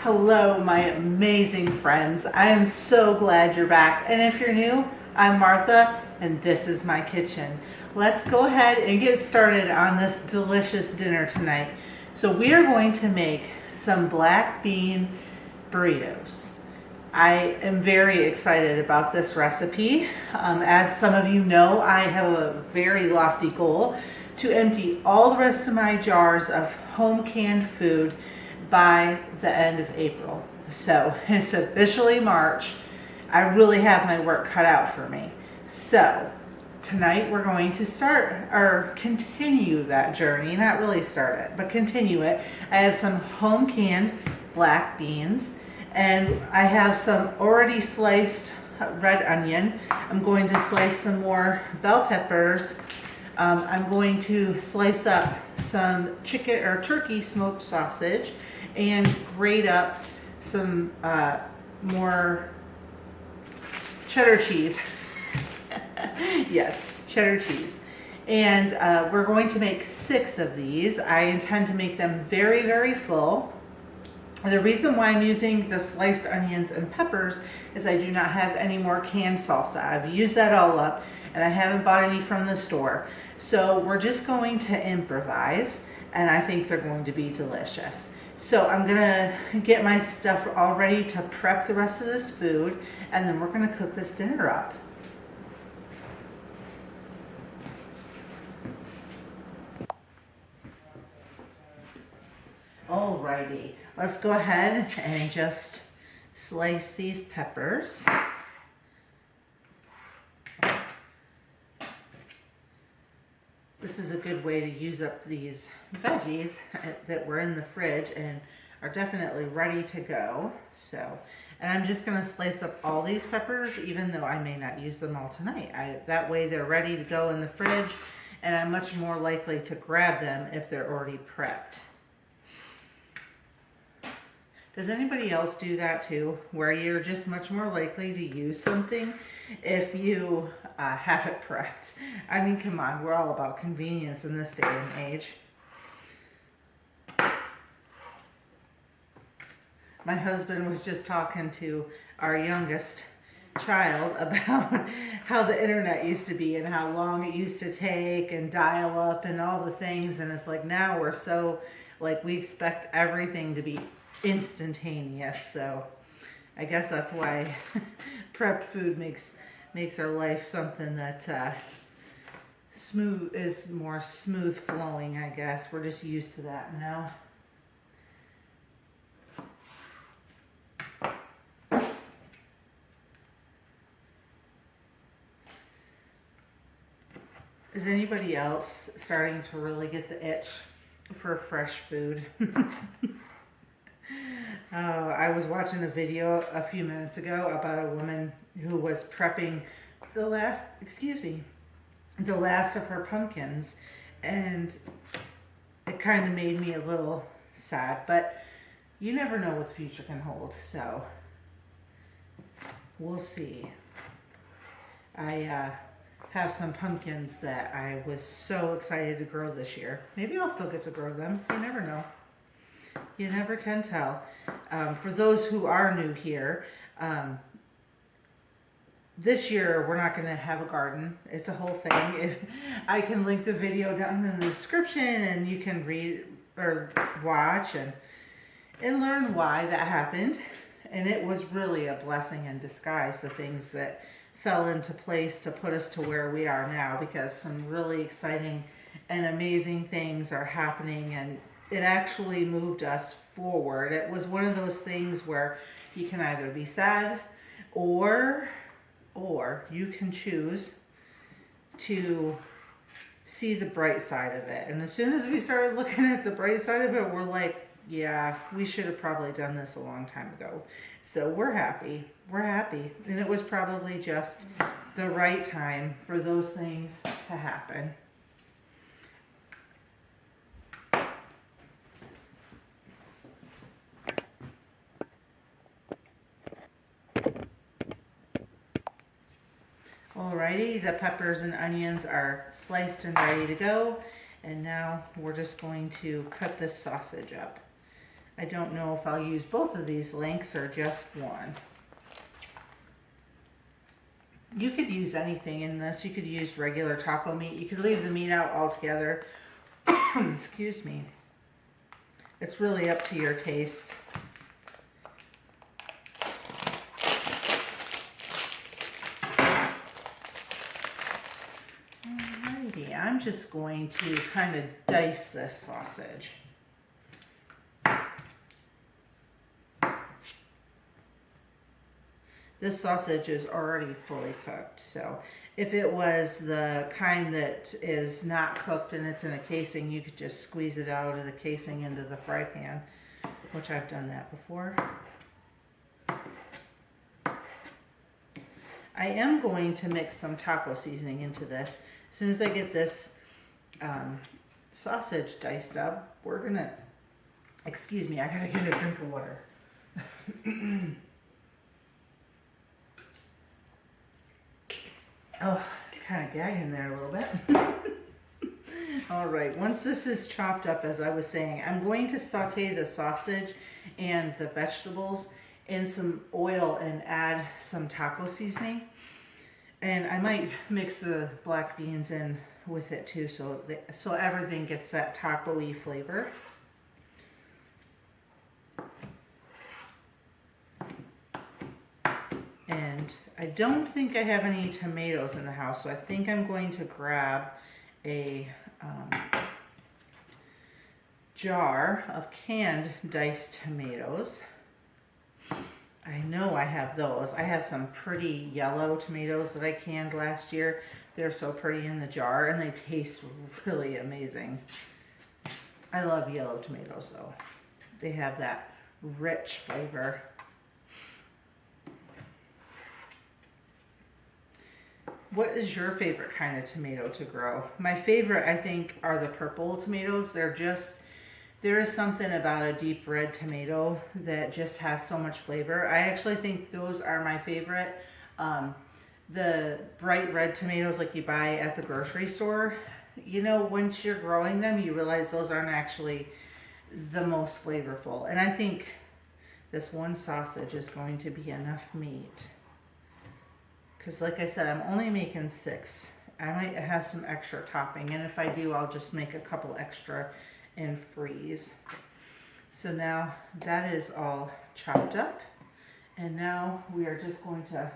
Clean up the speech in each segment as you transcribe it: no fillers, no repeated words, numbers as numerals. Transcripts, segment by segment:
Hello, my amazing friends. I am so glad you're back. And if you're new, I'm Martha, and this is my kitchen. Let's go ahead and get started on this delicious dinner tonight. So we are going to make some black bean burritos. I am very excited about this recipe. As some of you know, I have a very lofty goal to empty all the rest of my jars of home canned food by the end of April. So it's officially March. I really have my work cut out for me. So tonight we're going to start or continue that journey. Not really start it, but continue it. I have some home canned black beans, and I have some already sliced red onion. I'm going to slice some more bell peppers. I'm going to slice up some chicken or turkey smoked sausage and grate up some more cheddar cheese. Yes, cheddar cheese. And we're going to make 6 of these. I intend to make them very, very full. The reason why I'm using the sliced onions and peppers is I do not have any more canned salsa. I've used that all up and I haven't bought any from the store. So we're just going to improvise, and I think they're going to be delicious. So I'm gonna get my stuff all ready to prep the rest of this food, and then we're gonna cook this dinner up. Alrighty, let's go ahead and just slice these peppers. This is a good way to use up these veggies that were in the fridge and are definitely ready to go. And I'm just gonna slice up all these peppers, even though I may not use them all tonight. That way they're ready to go in the fridge, and I'm much more likely to grab them if they're already prepped. Does anybody else do that too, where you're just much more likely to use something if you have it prepped? I mean, come on, we're all about convenience in this day and age. My husband was just talking to our youngest child about how the internet used to be and how long it used to take and dial up and all the things, and it's like now we're so, like, we expect everything to be instantaneous. So I guess that's why prepped food makes our life something that is more smooth flowing. I guess we're just used to that now. Is anybody else starting to really get the itch for fresh food? I was watching a video a few minutes ago about a woman who was prepping the last of her pumpkins, and it kind of made me a little sad, but you never know what the future can hold, so we'll see. I have some pumpkins that I was so excited to grow this year. Maybe I'll still get to grow them. You never know. You never can tell. For those who are new here, this year we're not going to have a garden. It's a whole thing. I can link the video down in the description, and you can read or watch and learn why that happened. And it was really a blessing in disguise, the things that fell into place to put us to where we are now, because some really exciting and amazing things are happening, and it actually moved us forward. It was one of those things where you can either be sad or you can choose to see the bright side of it. And as soon as we started looking at the bright side of it, we're like, yeah, we should have probably done this a long time ago. So we're happy. We're happy. And it was probably just the right time for those things to happen. Alrighty, the peppers and onions are sliced and ready to go. And now we're just going to cut this sausage up. I don't know if I'll use both of these lengths or just one. You could use anything in this. You could use regular taco meat. You could leave the meat out altogether. Excuse me. It's really up to your taste. Alrighty, I'm just going to kind of dice this sausage. This sausage is already fully cooked, so if it was the kind that is not cooked and it's in a casing, you could just squeeze it out of the casing into the fry pan, which I've done that before. I am going to mix some taco seasoning into this. As soon as I get this sausage diced up, we're gonna, excuse me, I gotta get a drink of water. Oh, kind of gagging there a little bit. All right, once this is chopped up, as I was saying, I'm going to saute the sausage and the vegetables in some oil and add some taco seasoning. And I might mix the black beans in with it too, so everything gets that taco-y flavor. And I don't think I have any tomatoes in the house, so I think I'm going to grab a jar of canned diced tomatoes. I know I have those. I have some pretty yellow tomatoes that I canned last year. They're so pretty in the jar and they taste really amazing. I love yellow tomatoes though. They have that rich flavor. What is your favorite kind of tomato to grow? My favorite, I think, are the purple tomatoes. There is something about a deep red tomato that just has so much flavor. I actually think those are my favorite. The bright red tomatoes like you buy at the grocery store, you know, once you're growing them, you realize those aren't actually the most flavorful. And I think this one sausage is going to be enough meat. Because like I said, I'm only making 6. I might have some extra topping, and if I do, I'll just make a couple extra and freeze. So now that is all chopped up, and now we are just going to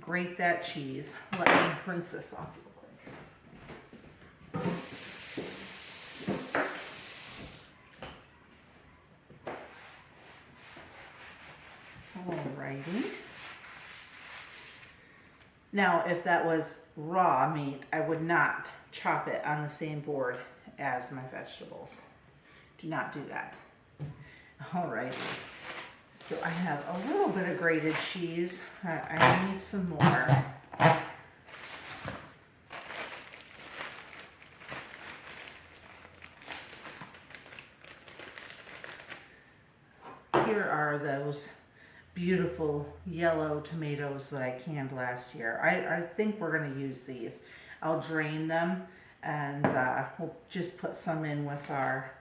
grate that cheese. Let me rinse this off real quick. Alrighty. Now, if that was raw meat, I would not chop it on the same board as my vegetables. Do not do that. All right. So I have a little bit of grated cheese. I need some more. Here are those beautiful yellow tomatoes that I canned last year. I think we're going to use these. I'll drain them and we'll just put some in with our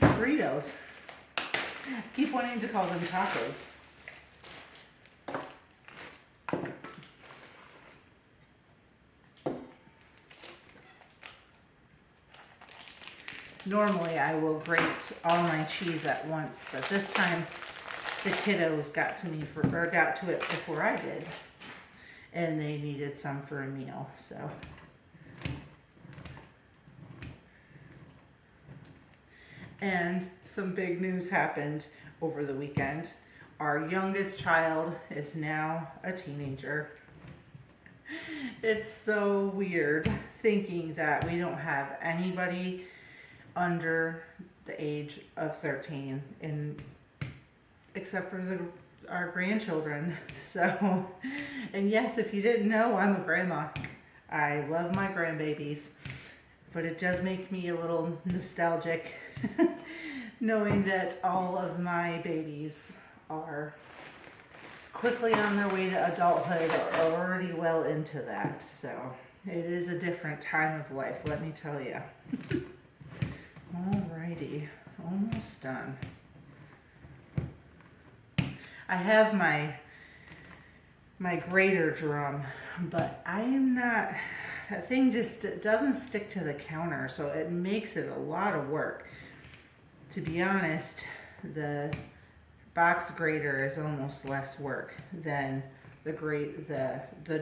burritos. I keep wanting to call them tacos. Normally I will grate all my cheese at once, but this time the kiddos got to it before I did, and they needed some for a meal. So and some big news happened over the weekend. Our youngest child is now a teenager. It's so weird thinking that we don't have anybody under the age of 13 except for our grandchildren. So, and yes, if you didn't know, I'm a grandma. I love my grandbabies, but it does make me a little nostalgic knowing that all of my babies are quickly on their way to adulthood or already well into that. So it is a different time of life, let me tell you. Alrighty. Oh done. I have my grater drum, but I am not, that thing just doesn't stick to the counter, so it makes it a lot of work. To be honest, the box grater is almost less work than the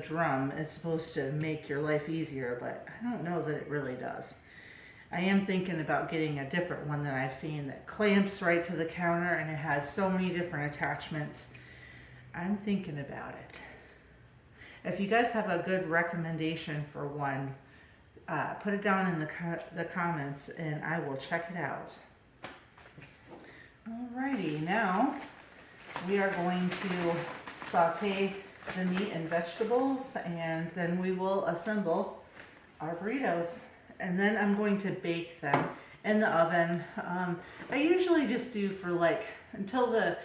drum. Is supposed to make your life easier, but I don't know that it really does. I am thinking about getting a different one that I've seen that clamps right to the counter and it has so many different attachments. I'm thinking about it. If you guys have a good recommendation for one, put it down in the comments and I will check it out. Alrighty, now we are going to saute the meat and vegetables, and then we will assemble our burritos. And then I'm going to bake them in the oven. I usually just do for like until the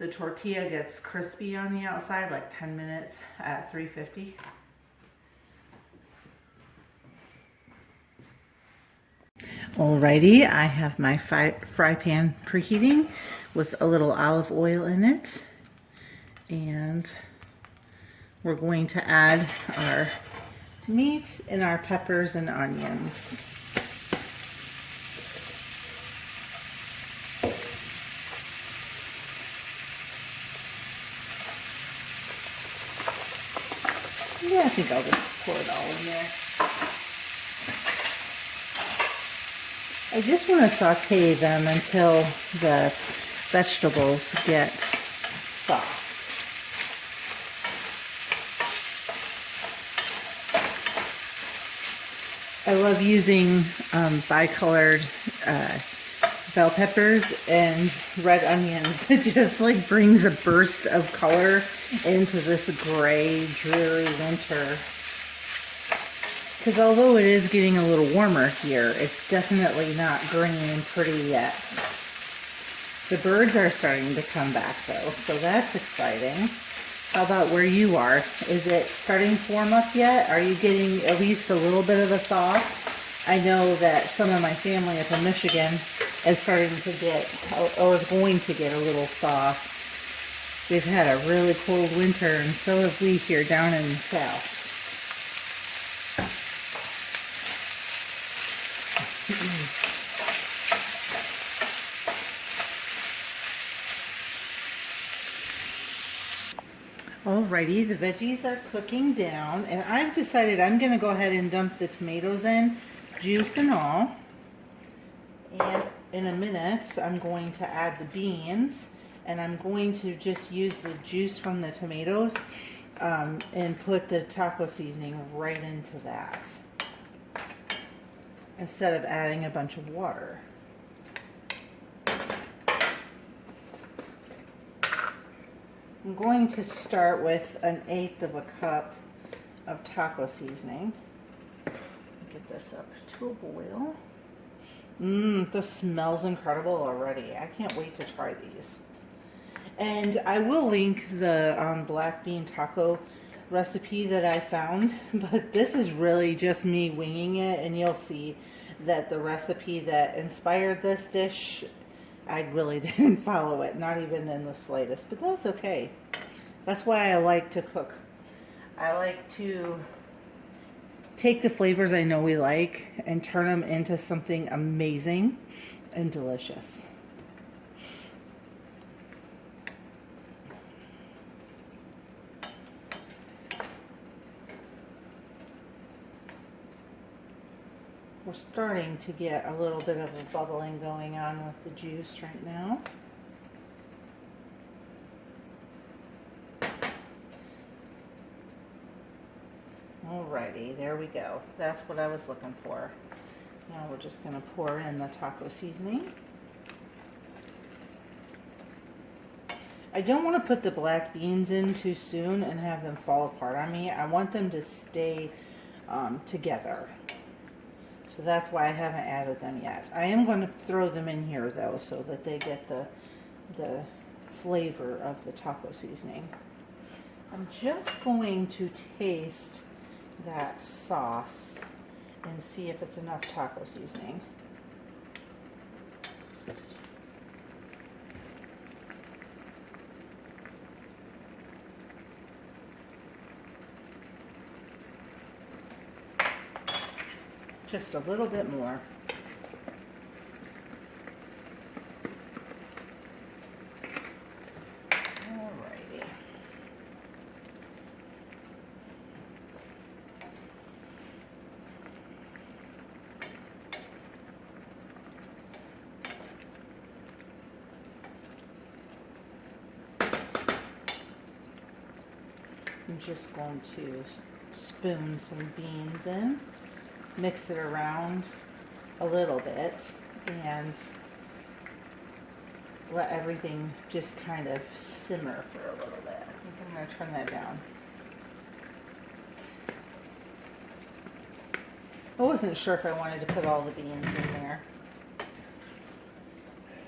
tortilla gets crispy on the outside, like 10 minutes at 350. Alrighty, I have my fry pan preheating with a little olive oil in it. And we're going to add our meat and our peppers and onions. Yeah, I think I'll just pour it all in there. I just want to saute them until the vegetables get soft. I love using bicolored bell peppers and red onions. It just like brings a burst of color into this gray, dreary winter. Because although it is getting a little warmer here, it's definitely not green and pretty yet. The birds are starting to come back though, so that's exciting. How about where you are? Is it starting to warm up yet? Are you getting at least a little bit of a thaw? I know that some of my family up in Michigan is starting to get, or is going to get a little thaw. We've had a really cold winter, and so have we here down in the south. Alrighty, the veggies are cooking down, and I've decided I'm going to go ahead and dump the tomatoes in, juice and all. And in a minute, I'm going to add the beans, and I'm going to just use the juice from the tomatoes and put the taco seasoning right into that, instead of adding a bunch of water. I'm going to start with 1/8 of a cup of taco seasoning. Get this up to a boil. This smells incredible already. I can't wait to try these. And I will link the black bean taco recipe that I found, but this is really just me winging it, and you'll see that the recipe that inspired this dish, I really didn't follow it, not even in the slightest, but that's okay. That's why I like to cook. I like to take the flavors I know we like and turn them into something amazing and delicious. We're starting to get a little bit of a bubbling going on with the juice right now. Alrighty, there we go. That's what I was looking for. Now we're just going to pour in the taco seasoning. I don't want to put the black beans in too soon and have them fall apart on me. I want them to stay together. So that's why I haven't added them yet. I am going to throw them in here though, so that they get the flavor of the taco seasoning. I'm just going to taste that sauce and see if it's enough taco seasoning. just a little bit more. Alrighty. I'm just going to spoon some beans in, mix it around a little bit, and let everything just kind of simmer for a little bit. I think I'm going to turn that down. I wasn't sure if I wanted to put all the beans in there.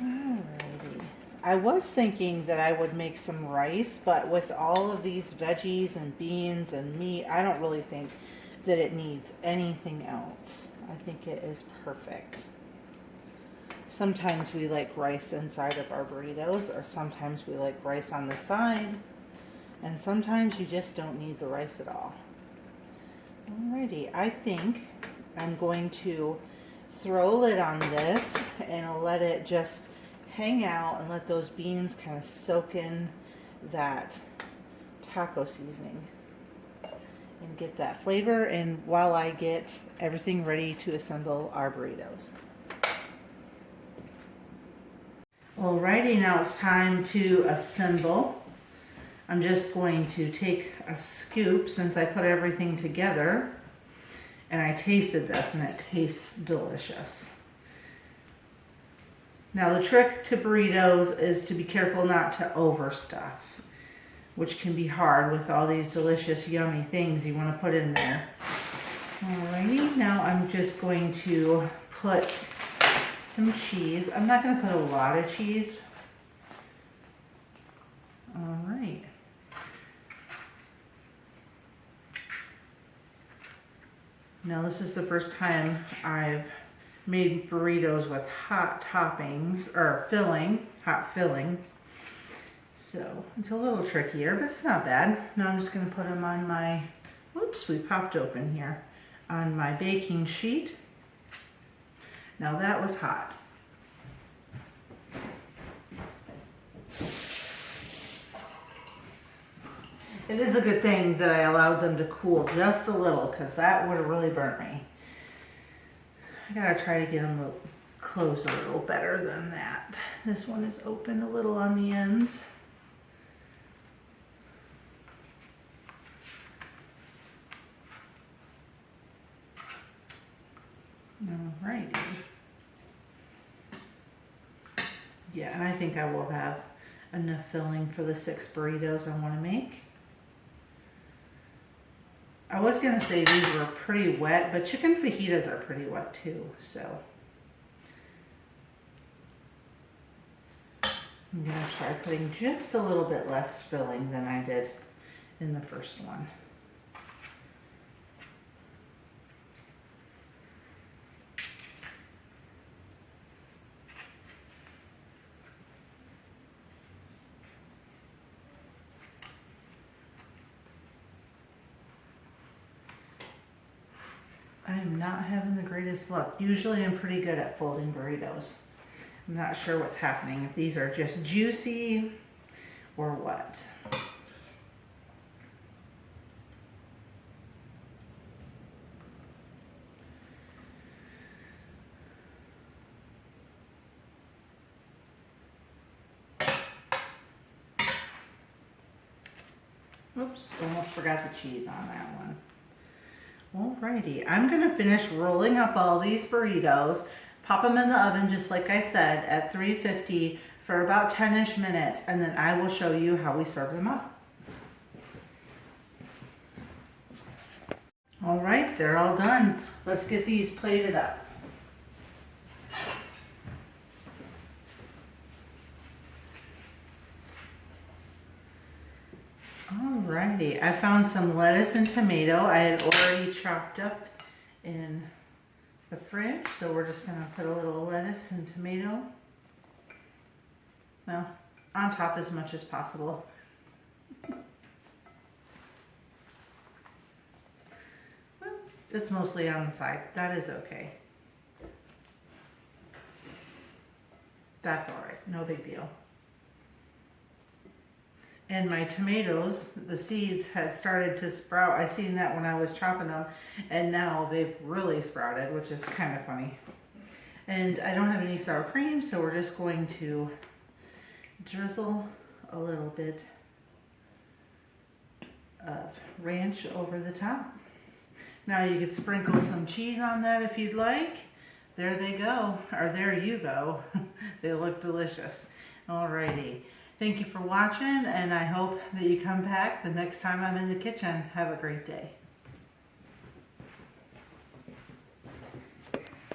Alrighty. I was thinking that I would make some rice, but with all of these veggies and beans and meat, I don't really think that it needs anything else. I think it is perfect. Sometimes we like rice inside of our burritos, or sometimes we like rice on the side, and sometimes you just don't need the rice at all. Alrighty, I think I'm going to throw a lid on this and let it just hang out and let those beans kind of soak in that taco seasoning and get that flavor, and while I get everything ready to assemble our burritos. Alrighty, now it's time to assemble. I'm just going to take a scoop since I put everything together, and I tasted this and it tastes delicious. Now the trick to burritos is to be careful not to overstuff, which can be hard with all these delicious, yummy things you want to put in there. Alrighty, now I'm just going to put some cheese. I'm not going to put a lot of cheese. Alright. Now this is the first time I've made burritos with hot toppings, or filling, hot filling. So it's a little trickier, but it's not bad. Now I'm just going to put them on my, whoops, we popped open here, on my baking sheet. Now that was hot. It is a good thing that I allowed them to cool just a little, because that would have really burnt me. I gotta try to get them closed a little better than that. This one is open a little on the ends. Alrighty. Yeah, and I think I will have enough filling for the 6 burritos I want to make. I was going to say these were pretty wet, but chicken fajitas are pretty wet too, so I'm going to try putting just a little bit less filling than I did in the first one. I'm not having the greatest luck. Usually I'm pretty good at folding burritos. I'm not sure what's happening, if these are just juicy or what. Oops, almost forgot the cheese on that one. Alrighty, I'm gonna finish rolling up all these burritos, pop them in the oven just like I said at 350 for about 10-ish minutes, and then I will show you how we serve them up. Alright, they're all done. Let's get these plated up. Alrighty, I found some lettuce and tomato I had already chopped up in the fridge, so we're just going to put a little lettuce and tomato, well, on top as much as possible. It's mostly on the side. That is okay. That's all right. No big deal. And my tomatoes, the seeds had started to sprout. I seen that when I was chopping them, and now they've really sprouted, which is kind of funny. And I don't have any sour cream, so we're just going to drizzle a little bit of ranch over the top. Now you could sprinkle some cheese on that if you'd like. There they go, or there you go. They look delicious. Alrighty. Thank you for watching, and I hope that you come back the next time I'm in the kitchen. Have a great day.